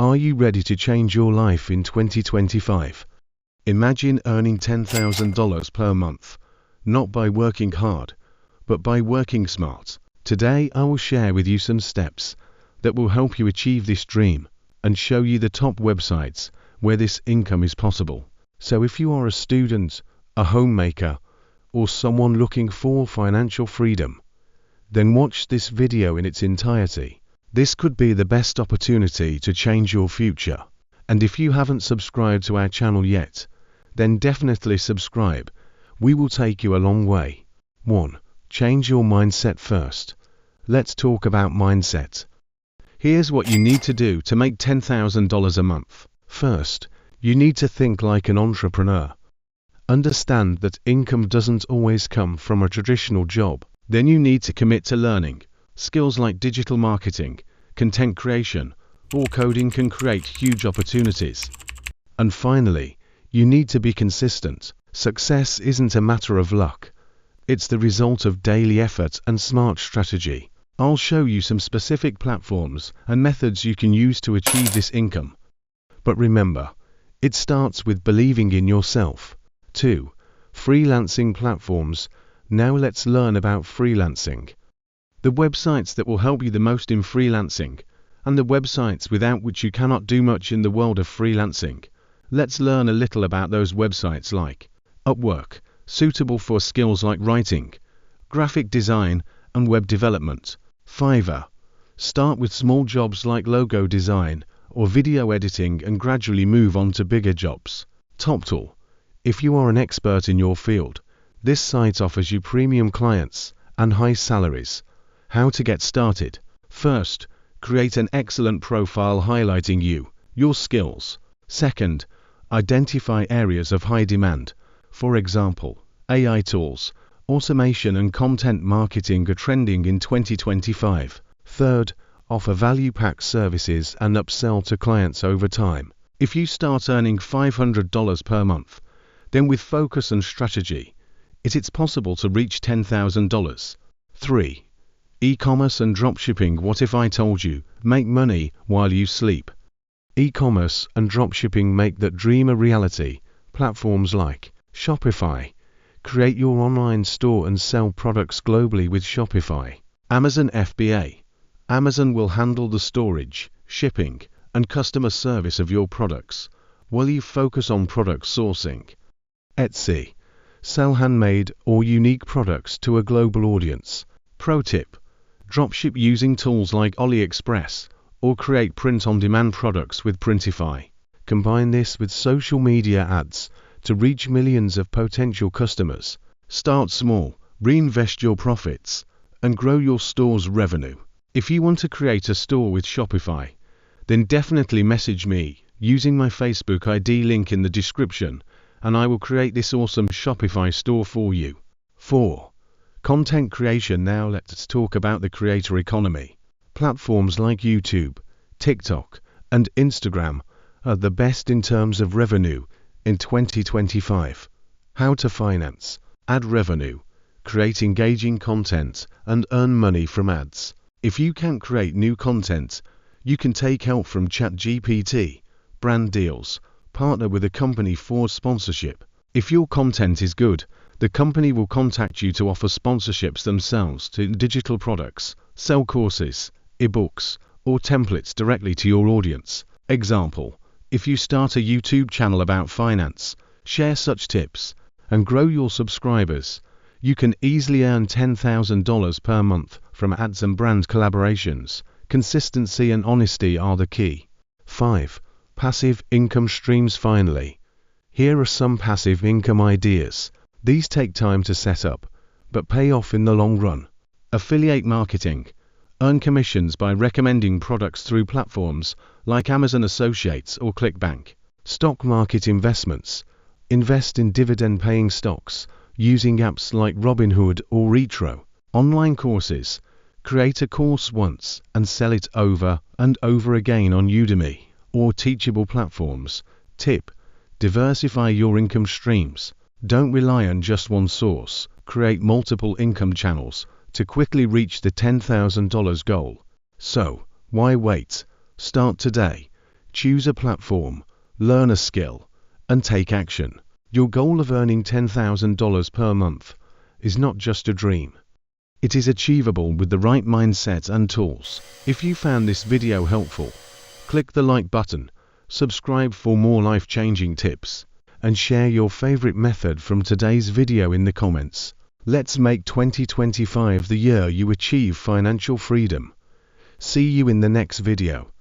Are you ready to change your life in 2025? Imagine earning $10,000 per month, not by working hard, but by working smart. Today I will share with you some steps that will help you achieve this dream and show you the top websites where this income is possible. So if you are a student, a homemaker, or someone looking for financial freedom, then watch this video in its entirety. This could be the best opportunity to change your future. And if you haven't subscribed to our channel yet, then definitely subscribe. We will take you a long way. 1. Change your mindset first. Let's talk about mindset. Here's what you need to do to make $10,000 a month. First, you need to think like an entrepreneur. Understand that income doesn't always come from a traditional job. Then you need to commit to learning. Skills like digital marketing, content creation, or coding can create huge opportunities. And finally, you need to be consistent. Success isn't a matter of luck. It's the result of daily effort and smart strategy. I'll show you some specific platforms and methods you can use to achieve this income. But remember, it starts with believing in yourself. 2. Freelancing platforms. Now let's learn about freelancing. The websites that will help you the most in freelancing, and the websites without which you cannot do much in the world of freelancing. Let's learn a little about those websites like Upwork, suitable for skills like writing, graphic design, and web development. Fiverr. Start with small jobs like logo design or video editing and gradually move on to bigger jobs. Toptal. If you are an expert in your field, this site offers you premium clients and high salaries. How to get started? First, create an excellent profile highlighting you, your skills. Second, identify areas of high demand. For example, AI tools, automation and content marketing are trending in 2025. Third, offer value pack services and upsell to clients over time. If you start earning $500 per month, then with focus and strategy, it's possible to reach $10,000. 3. E-commerce and dropshipping. What if I told you, make money while you sleep? E-commerce and dropshipping make that dream a reality. Platforms like Shopify. Create your online store and sell products globally with Shopify. Amazon FBA. Amazon will handle the storage, shipping, and customer service of your products, while you focus on product sourcing. Etsy. Sell handmade or unique products to a global audience. Pro tip. Dropship using tools like AliExpress, or create print-on-demand products with Printify. Combine this with social media ads to reach millions of potential customers. Start small, reinvest your profits, and grow your store's revenue. If you want to create a store with Shopify, then definitely message me using my Facebook ID link in the description, and I will create this awesome Shopify store for you. 4. Content creation. Now let's talk about the creator economy. Platforms like YouTube, TikTok, and Instagram are the best in terms of revenue in 2025. How to finance, ad revenue, create engaging content, and earn money from ads. If you can't create new content, you can take help from ChatGPT, brand deals, partner with a company for sponsorship. If your content is good, the company will contact you to offer sponsorships themselves to digital products, sell courses, ebooks, or templates directly to your audience. Example, if you start a YouTube channel about finance, share such tips, and grow your subscribers, you can easily earn $10,000 per month from ads and brand collaborations. Consistency and honesty are the key. 5. Passive income streams. Finally, here are some passive income ideas. These take time to set up, but pay off in the long run. Affiliate marketing. Earn commissions by recommending products through platforms like Amazon Associates or ClickBank. Stock market investments. Invest in dividend-paying stocks using apps like Robinhood or Retro. Online courses. Create a course once and sell it over and over again on Udemy or teachable platforms. Tip: diversify your income streams. Don't rely on just one source. Create multiple income channels to quickly reach the $10,000 goal. So, why wait? Start today. Choose a platform, learn a skill, and take action. Your goal of earning $10,000 per month is not just a dream. It is achievable with the right mindset and tools. If you found this video helpful, click the like button, subscribe for more life-changing tips, and share your favorite method from today's video in the comments. Let's make 2025 the year you achieve financial freedom. See you in the next video.